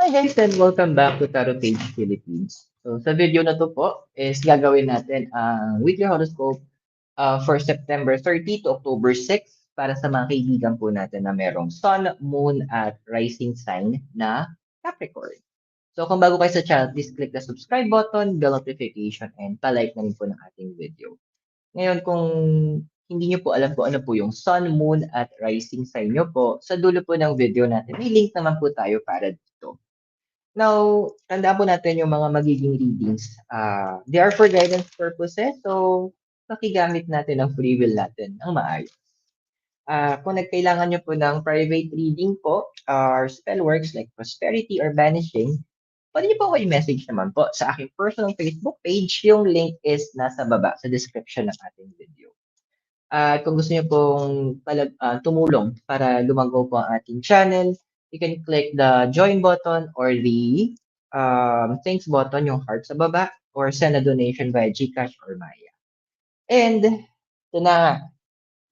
Hi guys and welcome back to Tarot Page Philippines. So sa video na to po is gagawin natin ang weekly horoscope for September 30 to October 6 para sa mga kaibigan po natin na merong Sun, Moon at Rising sign na Capricorn. So kung bago kayo sa channel, please click the subscribe button, bell notification, and palike na rin po ng ating video. Ngayon, kung hindi niyo po alam kung ano po yung Sun, Moon at Rising sign niyo po, sa dulo po ng video natin, may link naman po tayo para dito. Now, tandaan po natin yung mga magiging readings. They are for guidance purposes, so pakigamit natin ang free will natin ng maayos. Kung nagkailangan nyo po ng private reading po, or spell works like prosperity or banishing, pwede nyo po ako i-message naman po sa aking personal Facebook page. Yung link is nasa baba sa description ng ating video. At kung gusto niyo pong tumulong para lumago po ang ating channel, you can click the join button or the thanks button, yung heart sa baba, or send a donation via GCash or Maya. And ito na,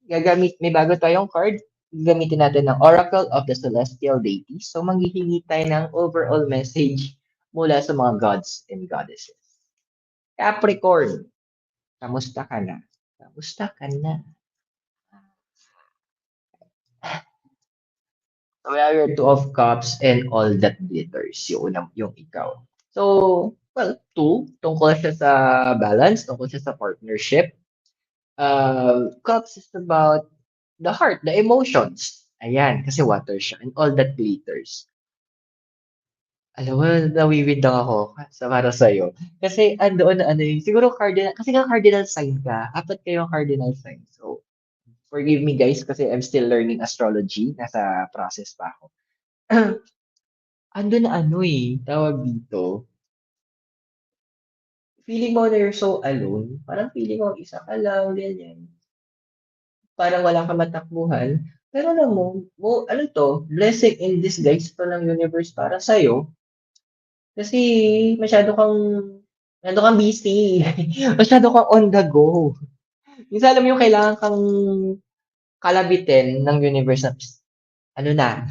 may bago tayong card. Gagamitin natin ng Oracle of the Celestial Deities. So manghihingi tayo ng overall message mula sa mga gods and goddesses. Capricorn, kamusta ka na? Kamusta ka na? So we have your Two of Cups and All That Glitters, yung ikaw. So, well, two, tungkol siya sa balance, tungkol siya sa partnership. Cups is about the heart, the emotions. Ayan, kasi water siya. And all that glitters. Alam mo, nawiwid lang ako para sa'yo. Kasi andoon na ano yun, siguro cardinal, kasi nga cardinal sign ka, apat kayong cardinal sign. So, forgive me guys kasi I'm still learning astrology. Nasa process pa ako. Ando na ano eh, tawag dito. Feeling mo na you're so alone. Parang feeling mo isa ka lang, ganyan. Parang wala kang matakbuhan. Pero alam mo, ano to, blessing in disguise to ng universe para sa'yo. Kasi masyado kang busy. Masyado kang on the go. Minsan alam mo yung kailangan kang kalabitin ng universe na, "Psst, ano na,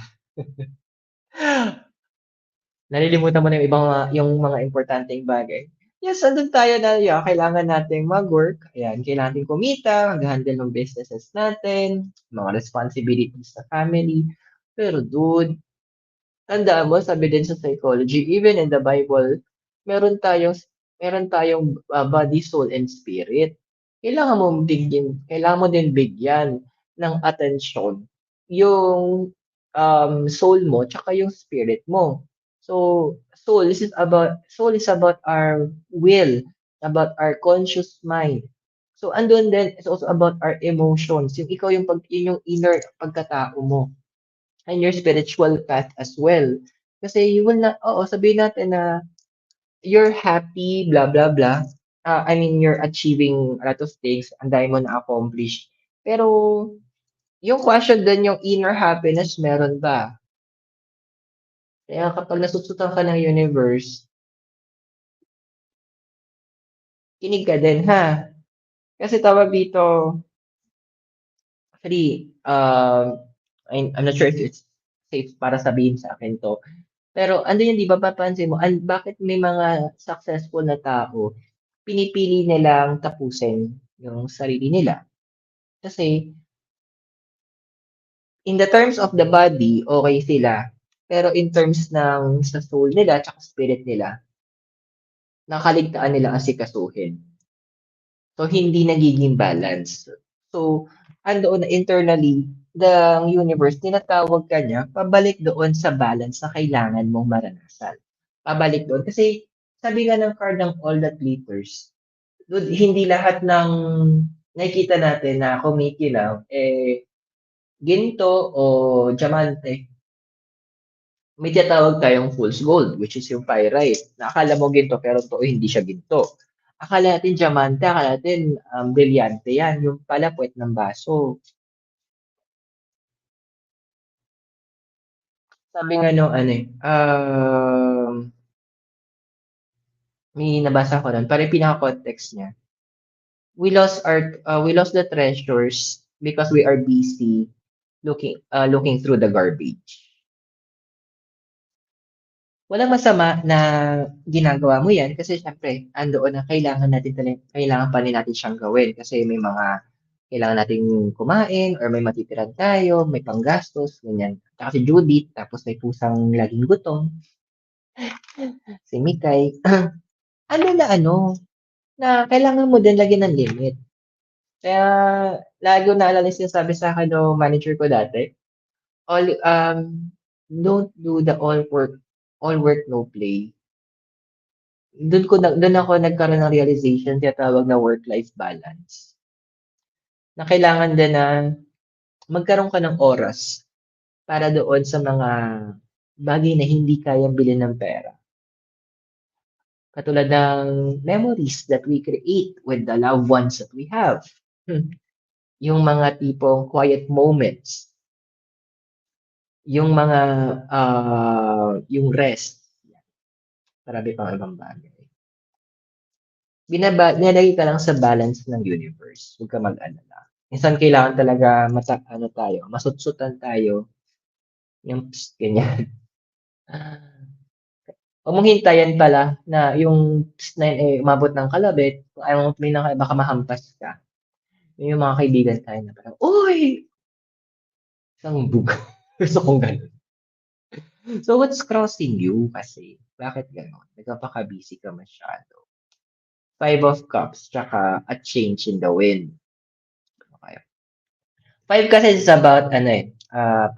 nalilimutan mo na yung ibang yung mga importanteng bagay." Yes, andun tayo na, yeah, kailangan nating mag-work. Ayan, kailangan nating kumita, mag-handle ng businesses natin, mga responsibilities sa family. Pero dude, tandaan mo, sabi din sa psychology, even in the Bible, meron tayong body, soul, and spirit. Kailangan mo din bigyan ng atensyon yung soul mo tsaka yung spirit mo. So, soul is about our will, about our conscious mind. So, andun din, it's also about our emotions. Yun yung inner pagkatao mo and your spiritual path as well. Kasi you will not, oo, sabihin natin na you're happy, blah, blah, blah. I mean, you're achieving a lot of things, ang dami mo na-accomplish. Pero, yung question din, yung inner happiness, meron ba? Kaya kapag nasusutan ka ng universe, kinig ka din, ha? Kasi tawag dito, actually, I'm not sure if it's safe para sabihin sa akin to. Pero ano yun, di ba, papansin mo, bakit may mga successful na tao, pinipili nilang tapusin yung sarili nila? Kasi, in the terms of the body, okay sila. Pero in terms ng sa soul nila, tsaka spirit nila, nakaligtaan nila asikasuhin. So, hindi nagiging balance. So, andoon na internally, the universe, tinatawag ka niya, pabalik doon sa balance na kailangan mong maranasan. Pabalik doon. Kasi, sabi nga ng card ng All That Glitters, dude, hindi lahat ng nakikita natin na kumikilaw, ginto o diamante. May tinatawag tayong fool's gold, which is yung pyrite. Na akala mo ginto pero totoo hindi siya ginto. Akala natin diamante, akala natin brilyante yan. Yung pala puwet ng baso. Sabi nga nung ano may nabasa ko nun, parang pinaka-context niya. We lost the treasures because we are busy looking through the garbage. walang masama na ginagawa mo 'yan kasi siyempre andoon na kailangan pa rin natin siyang gawin kasi may mga kailangan nating kumain or may matitira tayo, may panggastos, ganyan. Tsaka si Judith, tapos may pusang laging gutom, si Mikay. Ano, na kailangan mo din lagyan ng limit. Kaya lagi ko naalala yung sinasabi sa'kin nung manager ko dati, don't do the all work, no play. Dun ako nagkaroon ng realization, tinatawag na work-life balance. Na kailangan din na magkaroon ka ng oras para doon sa mga bagay na hindi kayang bilhin ng pera. Katulad ng memories that we create with the loved ones that we have. Yung mga tipong quiet moments, yung mga yung rest, marami pang ibang bagay. Nilalagay ka lang sa balance ng universe, huwag kang mag-alala. Minsan kailangan talaga masutsutan tayo, yung ganyan. Huwag mong hintayin pala na yung psst na yun, eh, umabot ng kalabit, kung ayaw mong tumingin ng kalabit baka mahampas ka. Yun yung mga kaibigan tayo na parang, "Uy, isang buga." Gusto kong gano'n. So, what's crossing you kasi? Bakit gano'n? Nagpapaka-busy ka masyado. Five of Cups, tsaka a change in the wind. Okay. Five kasi is about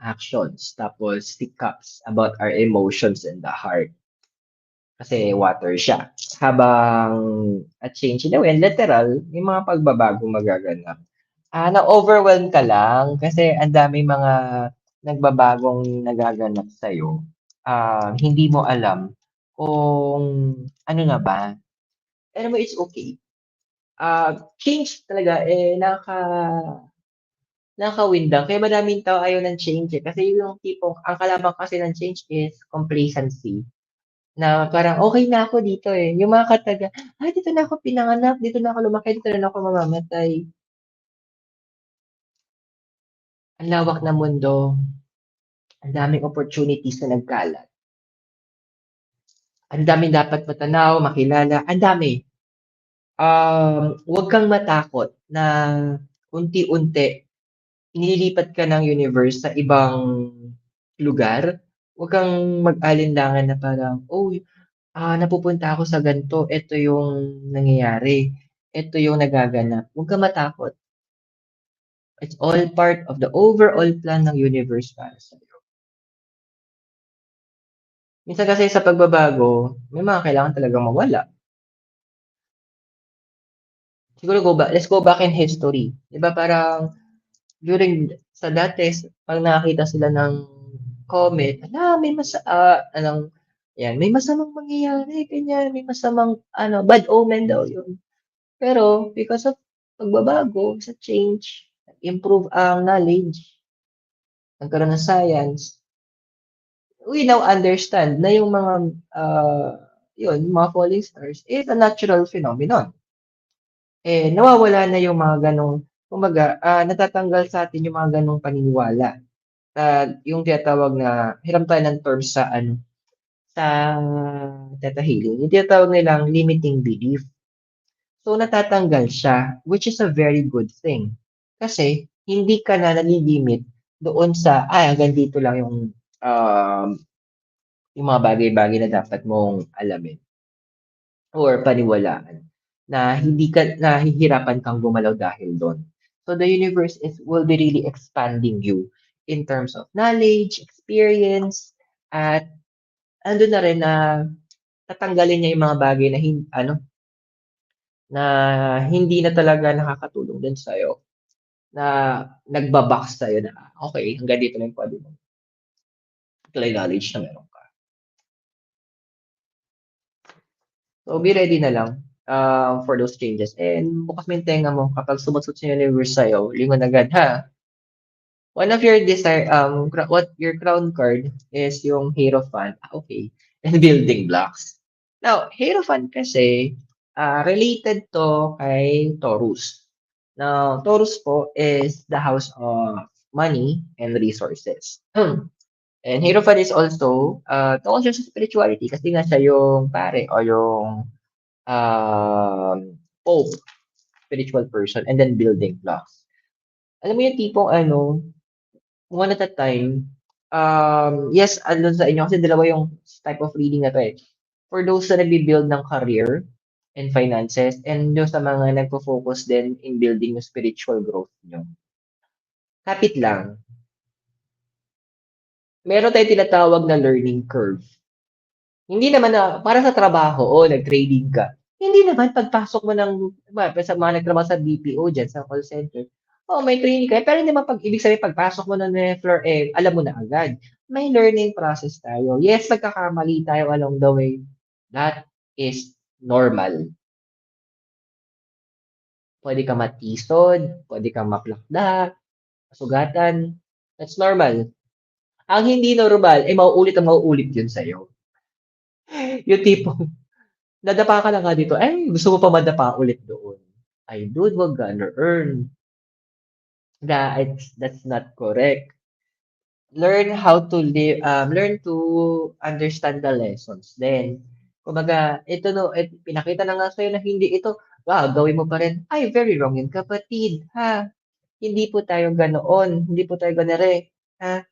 actions. Tapos si Cups about our emotions in the heart. Kasi water siya. Habang a change in the wind, literal, may mga pagbabago magaganap. Na-overwhelm ka lang kasi ang daming mga nagbabagong nagaganap sa'yo. Hindi mo alam kung ano na ba. Alam mo, it's okay. Change talaga, nakakawindang. Kaya madaming tao ayaw ng change eh. Kasi yung tipong, ang kalaban kasi ng change is complacency. Na parang okay na ako dito eh. Yung mga kataga, dito na ako pinanganak, dito na ako lumaki, dito na ako mamamatay. Ang lawak ng mundo, ang daming opportunities na nagkalat. Ang daming dapat matanaw, makilala, ang dami. Huwag kang matakot na unti-unti inilipat ka ng universe sa ibang lugar. Huwag kang mag-alinlangan na parang, "Oh, napupunta ako sa ganito, ito yung nangyayari, ito yung nagaganap." Huwag kang matakot. It's all part of the overall plan ng universe para sa'yo. Minsan kasi sa pagbabago, may mga kailangan talagang mawala. Siguro let's go back in history. 'Di ba parang during sa dati 'pag nakakita sila ng comet, may may masamang mangyayari ganyan, may masamang bad omen daw 'yun. Pero because of pagbabago, sa change, improve ang knowledge, nagkaroon ng science, we now understand na yung mga, mga falling stars is a natural phenomenon. Nawawala na yung mga gano'ng kumbaga, natatanggal sa'tin yung mga gano'ng paniniwala. Yung tinatawag na hiram tayo ng terms sa Theta Healing, yung tinatawag nilang limiting belief. So, natatanggal siya, which is a very good thing. Kasi hindi ka na nalilimit doon sa, hanggang dito lang yung mga bagay-bagay na dapat mong alamin or paniwalaan na hindi ka nahihirapan kang gumalaw dahil do'n. So, the universe will be really expanding you in terms of knowledge, experience, at andun na rin na tatanggalin niya yung mga bagay na na hindi na talaga nakakatulong din sa'yo, na nagba-box sa'yo na, okey hanggang dito lang yung puwede mong apply knowledge na meron ka. So, be ready na lang, for those changes and bukas mo yung tenga mo kapag sumagot sa universe sa'yo, lingon agad ha. One of your what your crown card is yung Hierophant, okay, and building blocks. Now, Hierophant kasi, related 'to kay Taurus. Now, Taurus po is the house of money and resources. And Hierophant is also tungkol siya sa spirituality kasi nga siya yung pare o yung um, pope, spiritual person, and then building blocks. Alam mo yung tipong ano, one at a time, yes, andun sa inyo kasi dalawa yung type of reading na to eh. For those na nagbi-build ng career and finances, and yung sa mga nagpo-focus din in building yung spiritual growth nyo. Kapit lang, meron tayong tinatawag na learning curve. Hindi naman na para sa trabaho o nag-trading ka. Hindi naman pagpasok mo ng sa mga nagtrabaho sa BPO diyan sa call center. Oh, may training ka pero hindi naman pag ibig sabihin pagpasok mo ng floor alam mo na agad. May learning process tayo. Yes, magkakamali tayo along the way. That is normal. Pwede ka matisod, pwede kang maplakda, masugatan. That's normal. Ang hindi normal, eh mauulit yun sa'yo. Yung tipo, nadapa ka na nga dito, ay, gusto mo pa madapa ulit doon. Ay, dude, wag ka earn. That's not correct. Learn how to live, learn to understand the lessons. Then, kumbaga, ito no, pinakita na nga sa'yo na hindi ito, gawin mo pa rin. Ay, very wrong yun, kapatid, ha? Hindi po tayo ganoon, hindi po tayo ganere, ha?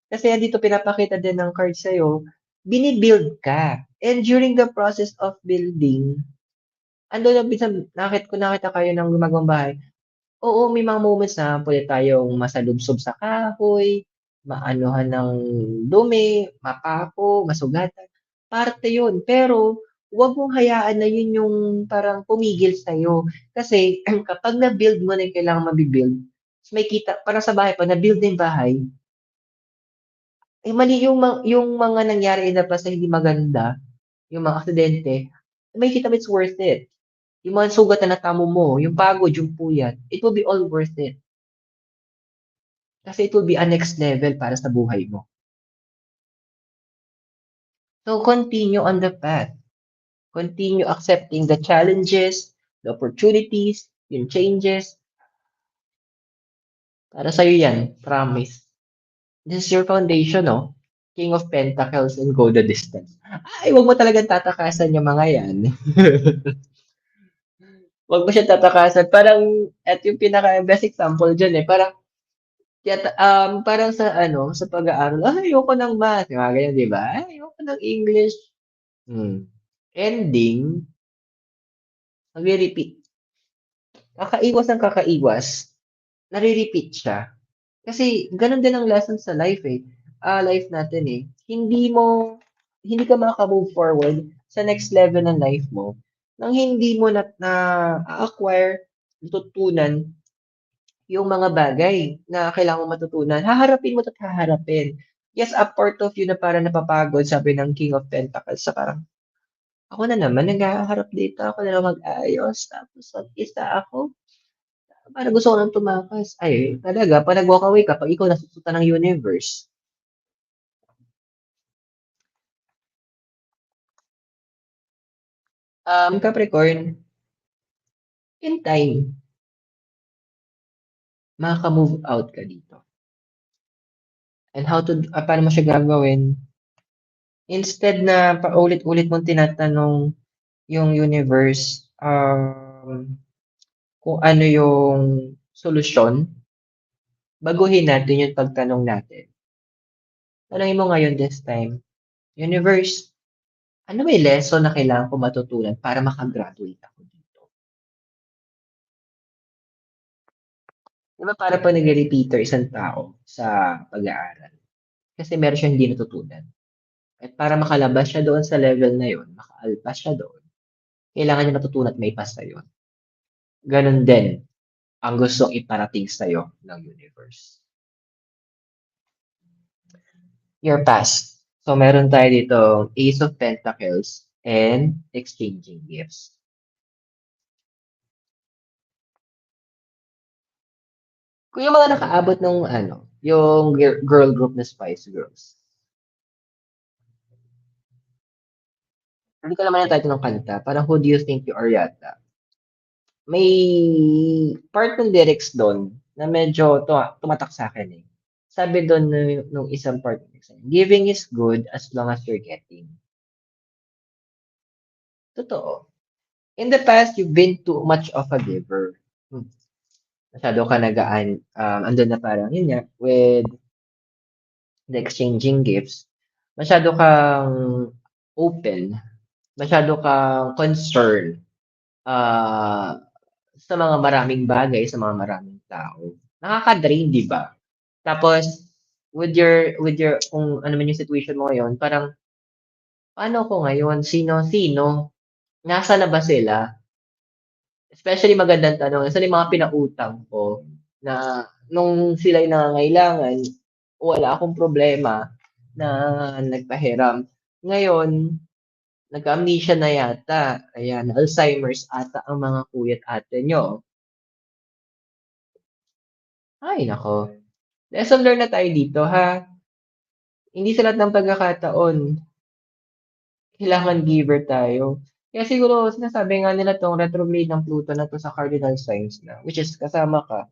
Kasi dito pinapakita din ng card sa'yo, binibuild ka. And during the process of building, ando na minsan nakita kayo ng gumagawang bahay. Oo, may mga moments na pwede tayong masalubsob sa kahoy, maanuhan ng dumi, mapako, masugatan. Parte yun. Pero, huwag mong hayaan na yun yung parang pumigil sa'yo. Kasi, kapag na-build mo na yung kailangan mabibuild, may kita, para sa bahay, pag na-build na yung bahay, eh mali yung mga nangyari in the past na hindi maganda, yung mga aksidente, may kita it's worth it. Yung mga sugat na natamo mo, yung pagod, yung puyat, it will be all worth it. Kasi it will be a next level para sa buhay mo. So continue on the path. Continue accepting the challenges, the opportunities, yung changes. Para sa'yo yan, promise. This is your foundation, no? King of Pentacles and go the distance. Ay, wag mo talagang tatakasan yung mga yan. Wag mo siya tatakasan. Parang, at yung pinaka-best example dyan eh, parang, parang sa ano, sa pag-aaral, ayoko ng math, mga ganyan, di ba? Ayoko ng English. Ending, magre-repeat. Kakaiwas ng kakaiwas, nare-repeat siya. Kasi ganun din ang lesson sa life eh. Life natin eh. Hindi ka makaka-move forward sa next level ng life mo nang hindi mo na-acquire, natutunan yung mga bagay na kailangan mo matutunan. Haharapin mo at haharapin. Yes, a part of you na parang napapagod, sabi ng King of Pentacles, sa parang, ako na naman, naghaharap dito, ako na naman mag-ayos, tapos mag-isa ako. Parang gusto ko nang tumakas. Ay, talaga, pag nag-walk away ka, pag ikaw nasusutan ng universe, Capricorn, in time, makaka-move out ka dito. And paano mo siya gagawin? Instead na paulit-ulit mong tinatanong yung universe, kung ano yung solusyon, baguhin natin yung pagtanong natin. Tanongin mo ngayon this time, universe, ano ba yung lesson na kailangan ko matutunan para makagraduate ako dito? Di ba para pa nag-repeater isang tao sa pag-aaral? Kasi meron siyang hindi natutunan. At para makalabas siya doon sa level na yun, makaalpas siya doon, kailangan niya matutunan at may pasa yun. Ganon din ang gustong iparating sa'yo ng universe. Your past. So, meron tayo dito Ace of Pentacles and exchanging gifts. Kung yung mga nakaabot nung yung girl group na Spice Girls. Hindi ko naman yung title ng kanta. Parang Who Do You Think You Are yata. May part ng lyrics doon na medyo tumatak sa akin eh. sabi dun nung isang part, giving is good as long as you're getting. Totoo. In the past, you've been too much of a giver. Masyado ka nagaan, andun na parang, yun nga, with the exchanging gifts, masyado kang open, masyado kang concerned, ah, sa mga maraming bagay, sa mga maraming tao. Nakaka-drain, 'di ba? Tapos with your kung ano man yung situation mo ngayon, parang, "Paano ko ngayon? Sino-sino? Nasaan na ba sila?" Especially magandang tanong, nasaan yung mga pinautang ko na nung sila'y nangangailangan, wala akong problema na nagpahiram. Ngayon, nagka-amnesia na yata, ayan, Alzheimer's ata ang mga kuya't ate niyo. Ay naku, lesson learned na tayo dito ha. Hindi sa lahat ng pagkakataon kailangan giver tayo. Kaya siguro sinasabi nga nila 'tong retrograde ng Pluto na 'to sa cardinal signs na, which is kasama ka.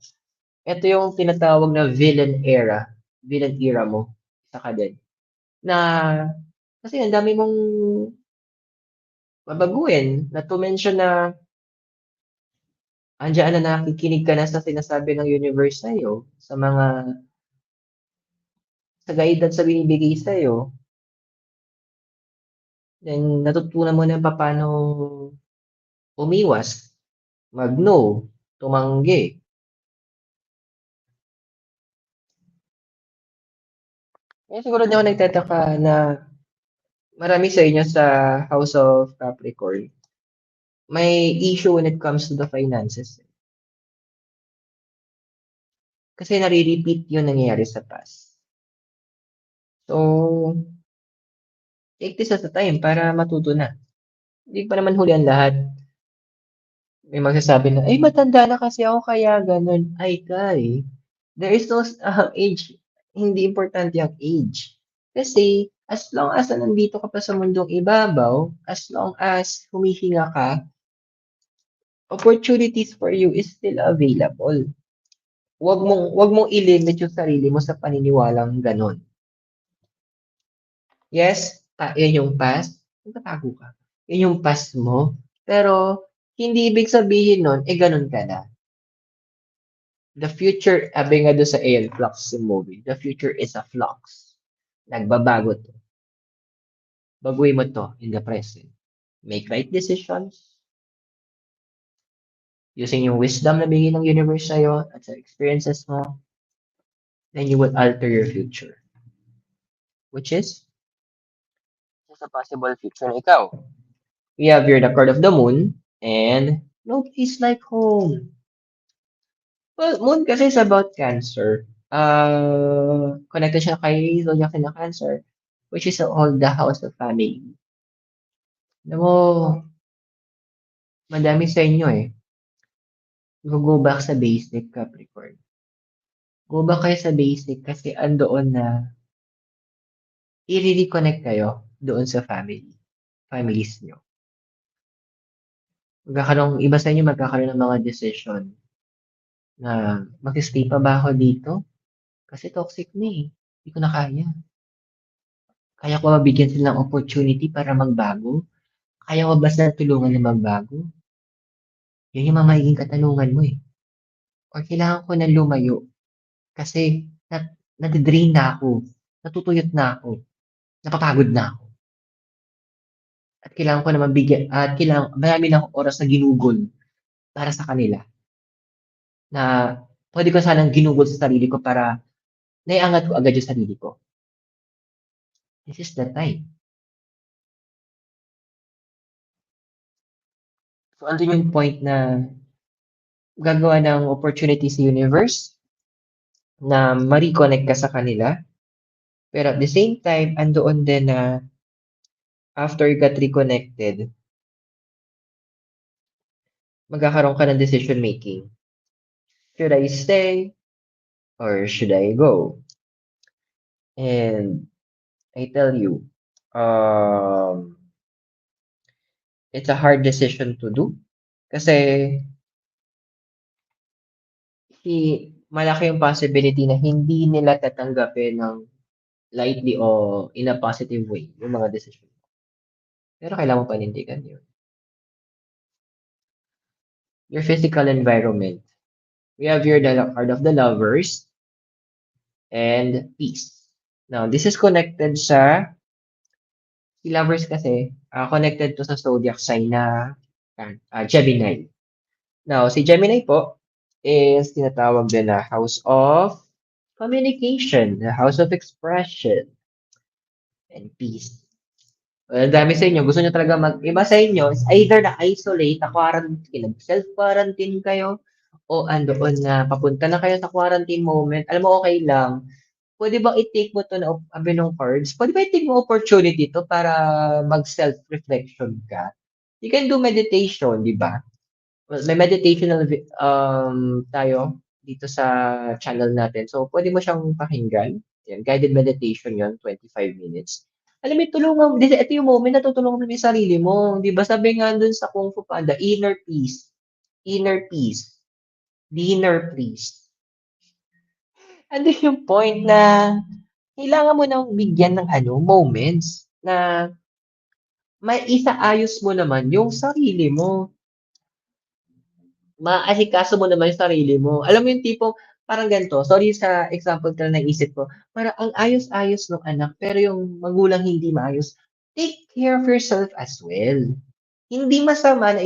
Ito yung tinatawag na villain era mo, isa ka din. Na kasi ang dami mong babaguhin, not to mention na andiyan na nakikinig ka na sa sinasabi ng universe sa'yo, sa guidance na binibigay sa'yo, then natutunan mo na papaano umiwas, mag-no, tumanggi. Kaya siguro di ako nagtataka na marami sa inyo sa House of Capricorn, may issue when it comes to the finances. Kasi nare-repeat yung nangyayari sa past. So, take this as a time para matuto na. Hindi pa naman huli ang lahat. May magsasabi na, "Ay matanda na kasi ako kaya gano'n." Ay Kay, there is no age. Hindi importante ang age. Kasi as long as na nandito ka pa sa mundong ibabaw, as long as humihinga ka, opportunities for you is still available. Wag mong i-limit yung sarili mo sa paniniwalang gano'n. Yes, yan yung past, nagtatago ka. Yun yung past mo, pero hindi ibig sabihin nun, eh, ganun ka na. The future, sabi nga doon sa Aeon Flux yung movie, the future is a flux. Nagbabago 'to. Baguhin mo 'to in the present. Make right decisions using yung wisdom na bigay ng universe sa'yo at sa experiences mo, then you will alter your future. Which is, just a possible future na ikaw. We have here the card of the moon and no place like home. Well, moon kasi is about Cancer. Connected siya kay zodiac sign ng Cancer, which is all the house of family. Alam mo, madami sa inyo eh. Go back sa basic, Capricorn. Go back kayo sa basic kasi andoon na i-reconnect kayo doon sa families nyo. Iba sa inyo magkakaroon ng mga decision na mag-stay pa ba ako dito? Kasi toxic na eh. Hindi ko na kaya. Kaya ko mabigyan sila ng opportunity para magbago? Kaya ko ba sila tulungan na magbago? Yun yung mga magiging katanungan mo eh. Or kailangan ko na lumayo kasi nade-drain na ako, natutuyot na ako, napapagod na ako. At kailangan ko na mabigyan at marami na akong oras na ginugol para sa kanila na puwede ko sanang ginugol sa sarili ko para naiangat ko agad yung sarili ko. This is the time. So, andun yung point na gagawa ng opportunity sa universe na ma-reconnect ka sa kanila. Pero at the same time, andoon din na after you got reconnected, magkakaroon ka ng decision making. Should I stay or should I go? And I tell you, it's a hard decision to do kasi malaki yung possibility na hindi nila tatanggapin ng lightly o in a positive way yung mga desisyon mo. Pero kailangan mo panindigan yun. Your physical environment. We have here the card of the lovers and peace. Now, this is connected sa si lovers kasi, connected to sa zodiac sign na Gemini. Now, si Gemini po is tinatawag din na house of communication, the house of expression, and peace. Well, ang dami sa inyo, gusto nyo talaga iba sa inyo is either na-isolate, na-quarantine, self-quarantine kayo, o andoon na papunta na kayo sa quarantine moment. Alam mo, okay lang. Pwede bang i-take mo 'to na sabi nung cards, pwede ba i-take mo opportunity 'to para mag-self-reflection ka? You can do meditation, 'di ba? Well, may meditational tayo dito sa channel natin. So, pwede mo siyang pakinggan. Yan, guided meditation 'yon, 5 minutes. Alam mo, tulungan ito yung moment na tutulungan mo yung sarili mo. 'Di ba sabi nga dun sa Kung Fu Panda, inner peace, inner peace. Ano yung point na kailangan mo ng bigyan ng moments na maisaayos mo naman yung sarili mo. Maasikaso mo naman yung sarili mo. Alam mo yung tipong parang ganito, sorry sa example na naisip ko, parang ang ayos-ayos ng anak pero yung magulang hindi maayos. Take care of yourself as well. Hindi masama na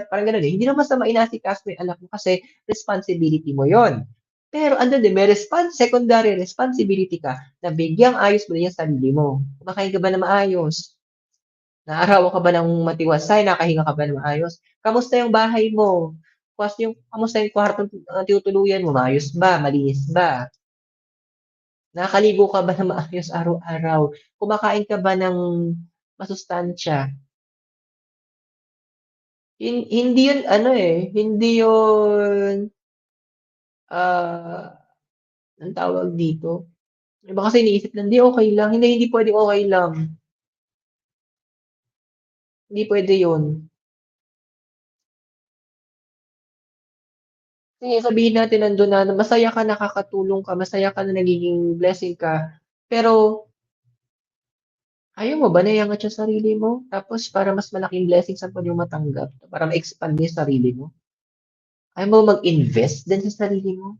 parang gano'n hindi naman masama inaasikaso mo yung anak mo kasi responsibility mo yon. Pero andun din, may secondary responsibility ka na bigyang ayos mo din yung sarili mo. Kumakain ka ba na maayos? Naarawan ka ba ng matiwasay? Nakahinga ka ba ng maayos? Kamusta yung bahay mo? Kamusta yung kwartong tinutuluyan mo? Maayos ba? Malinis ba? Nakakaligo ka ba ng maayos araw-araw? Kumakain ka ba ng masustansya? Hindi yun hindi yun, ah, anong tawag dito? Iba kasi iniisip na, "Hindi, okey lang." Hindi, hindi puwedeng okey lang. Hindi puwede yun. Sige, sabihin natin nandun na masaya ka, nakakatulong ka, masaya ka na nagiging blessing ka, pero ayaw mo ba na iangat yung sarili mo? Tapos para mas malaking blessings ang puwede mong matanggap, para ma-expand mo yung sarili mo? Ayaw mo mag-invest din sa sarili mo?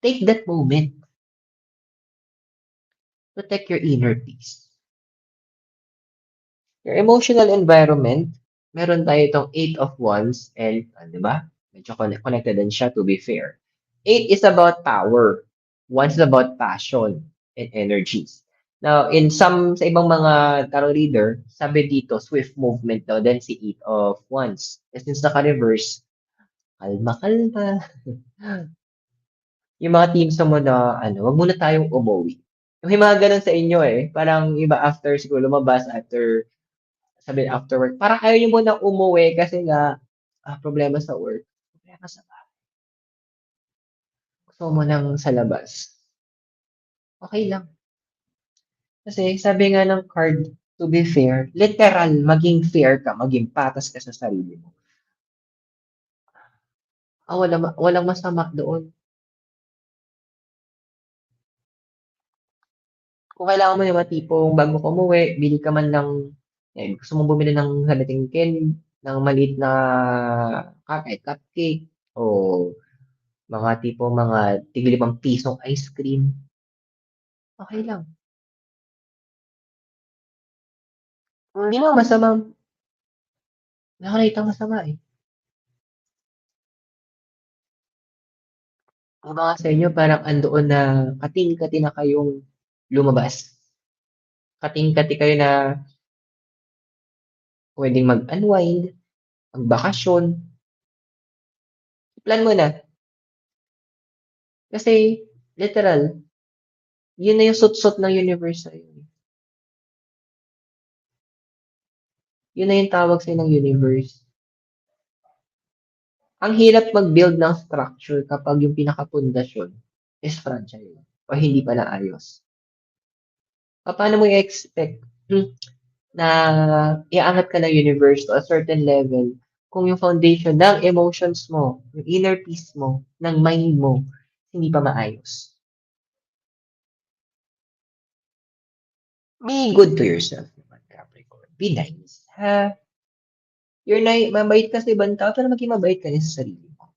Take that moment. Protect your inner peace. Your emotional environment, meron tayo itong 8 of Wands and, 'di ba? Medyo connected din siya to be fair. 8 is about power. Wands is about passion and energies. Now, sa ibang mga tarot reader, sabi dito, swift movement daw din si 8 of Wands. And since naka-reverse, kalma-kalma. Yung mga teams mo na wag muna tayong umuwi. May mga gano'n sa inyo, parang iba after siguro lumabas, after work, parang ayaw niyo munang umuwi kasi nga, problema sa work, problema sa bahay, gusto mo ng sa labas. Okey lang. Kasi sabi nga ng card, to be fair, literal maging fair ka, maging patas ka sa sarili mo. Walang masama doon. Kung kailangan mo yung mga tipong bago ka umuwi, bili ka man ng gusto mong bumili ng halating ng maliit na kahit cupcake o mga tipong mga tig ₱5 ice cream, okey lang. Hindi naman masama, wala akong nakitang masama, eh. Yung mga sa inyo parang andoon na kating-kati na kayong lumabas, kating-kati kayo na puwedeng mag-unwind, magbakasyon, plan mo na. Kasi literal, yun na yung suot-suot ng universe sa'yo, eh. Yun na yung tawag sa'yo ng universe. Ang hirap mag-build ng structure kapag yung pinakapundasyon is fragile o hindi pa naayos. Papaano mo i-expect na iaangat ka ng universe to a certain level kung yung foundation ng emotions mo, yung inner peace mo, ng mind mo, hindi pa maayos. Be good to yourself naman, Capricorn. Be nice, ha? You're mabait ka sa ibang tao, pero maging mabait ka rin sa sarili mo.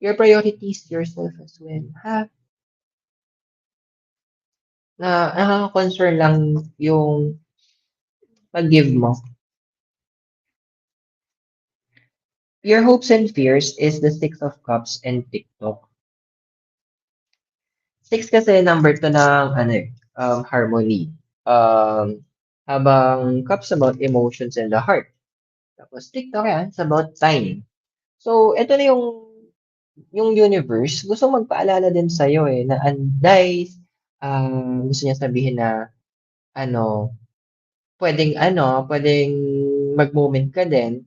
Your priorities yourself as well, ha? Na nakaka-concern lang yung pag-give mo. Your hopes and fears is the Six of Cups and TikTok. Six kasi number to ng ano harmony. Um, habang Cups about emotions and the heart. Tapos TikTok yan, it's about time. So, ito na yung universe, gusto magpaalala din sa'yo eh, na guys, gusto niya sabihin na, ano, pwedeng mag-moment ka din.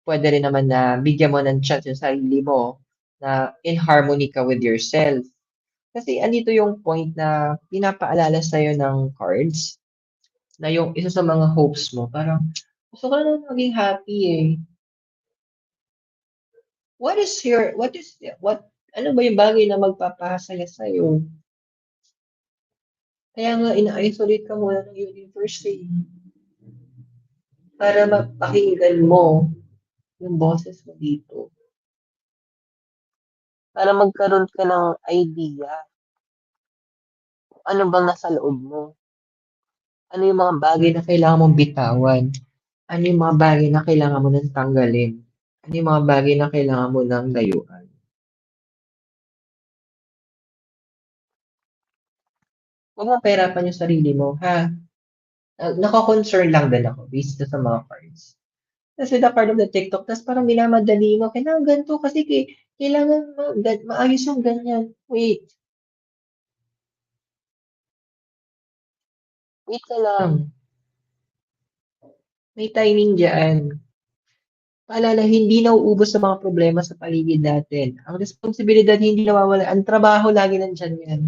Pwede rin naman na bigyan mo ng chance yung sarili mo na in harmony ka with yourself. Kasi andito yung point na pinapaalala sa'yo ng cards na yung isa sa mga hopes mo, parang gusto ko na maging happy eh. Ano ba yung bagay na magpapasaya sa'yo? Kaya nga ina-isolate ka muna ng universe eh. Para mapakinggan mo yung boses mo dito. Para magkaroon ka ng idea kung ano bang nasa loob mo. Ano yung mga bagay na kailangan mong bitawan? Ano yung mga bagay na kailangan mo nang tanggalin? Ano yung mga bagay na kailangan mo nang layuan? Huwag mong pahirapan yung sarili mo, ha? Nako-concern lang din ako based sa mga cards. Kasi the card of the TikTok, tas parang minamadali mo, kailangan ganito kasi kailangan maayos yung ganyan. Wait ka lang. May timing dyan. Paalala, hindi nauubos sa mga problema sa paligid natin. Ang responsibilidad hindi nawawala. Ang trabaho lagi nandyan yan.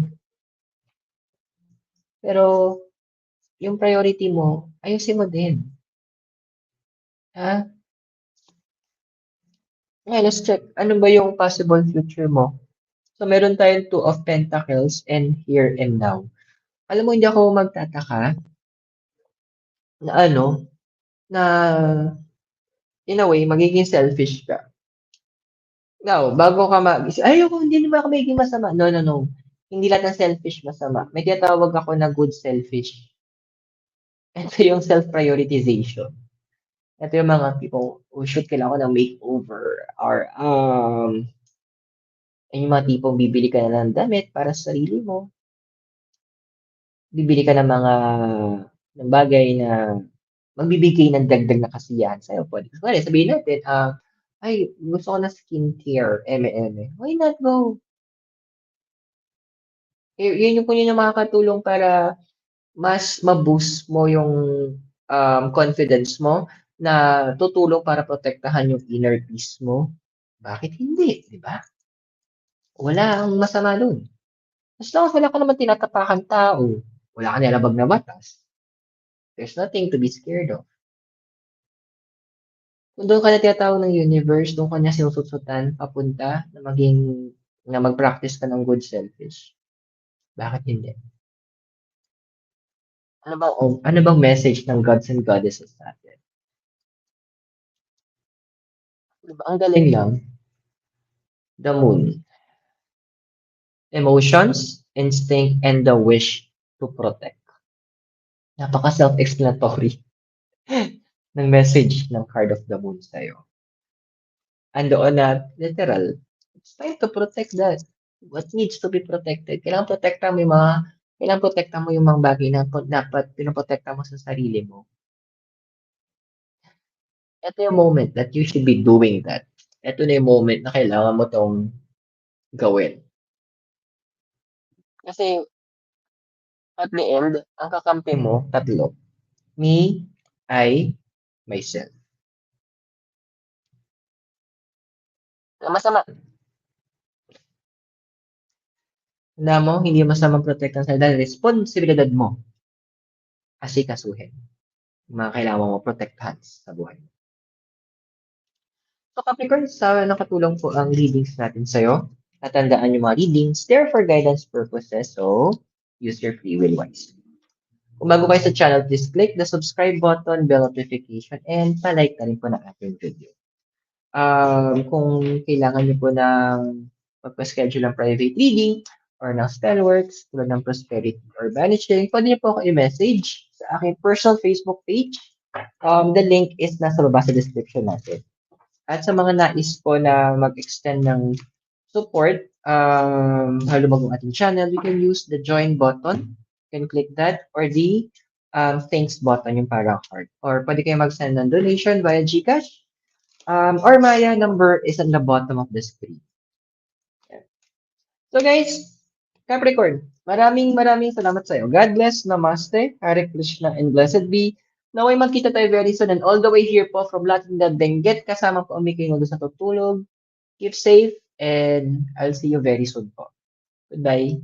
Pero yung priority mo, ayusin mo din. Ha? Okay, let's check. Ano ba yung possible future mo? So, meron tayong Two of Pentacles and Here and Now. Alam mo, hindi ako magtataka na na in a way, magiging selfish ka. Now, bago ka ayoko, hindi naman ako magiging masama. No, no, no. Hindi lahat ng selfish masama. May tinatawag ako na good selfish. Ito yung self-prioritization. Ito yung mga tipong, oh shoot, kailangan ko ng makeover. Or, yung mga tipong bibili ka na ng damit para sa sarili mo. Bibili ka ng mga ng bagay na magbibigay ng dagdag na kasiyahan sa'yo. Pwede, sabihin natin, ay, gusto ko na skincare, eme-eme. Why not go? Yun yung makakatulong para mas ma-boost mo yung confidence mo na tutulong para protektahan yung inner peace mo. Bakit hindi, di ba? Wala ang masama dun. As long as wala ka naman tinatapakan tao, wala ka nilabag na batas, there's nothing to be scared of. Kung doon ka na tinatawag ng universe, doon ka niya sinusutsutan papunta na mag-practice ka ng good selfish. Bakit hindi? Ano bang message ng gods and goddesses sa atin? Diba, ang galing lang. The moon. Emotions, instinct, and the wish to protect. Napaka self-explanatory ng message ng card of the moon sa'yo. Andoon na literal, it's time to protect that. What needs to be protected? Kailangan protektahan mo yung mga bagay na dapat pinoprotektahan mo sa sarili mo. Ito yung moment that you should be doing that. Ito na yung moment na kailangan mo tong gawin. Kasi at the end, ang kakampi mo, tatlo. Me, I, myself. Masama. Tanda mo, hindi masamang protektahan sa dahil responsibilidad mo asikasuhin yung mga kailangan mo protektahan sa buhay mo. So Capricorn, sa nakatulong po ang readings natin sa'yo. Tatandaan yung mga readings, they're for guidance purposes, so use your free will wisely. Kung bago kayo sa channel, please click the subscribe button, bell notification, and palike na rin po ng ating video. Kung kailangan niyo po ng magpa-schedule ng private reading or ng spellworks, tulad ng prosperity or banishing, pwede niyo po ako i-message sa aking personal Facebook page. The link is nasa baba sa description natin. At sa mga nais po na mag-extend ng support, halumag ang ating channel, you can use the join button. You can click that or the thanks button, yung parang heart. Or pwede kayo mag-send ng donation via GCash. Or Maya number is on the bottom of the screen. So guys, Capricorn, maraming salamat sa iyo. God bless, Namaste, Hare Krishna, and blessed be. Naway magkita tayo very soon and all the way here po from Latin del Benguet, kasama po ang Miki Nudo sa tutulog. Keep safe and I'll see you very soon po. Goodbye.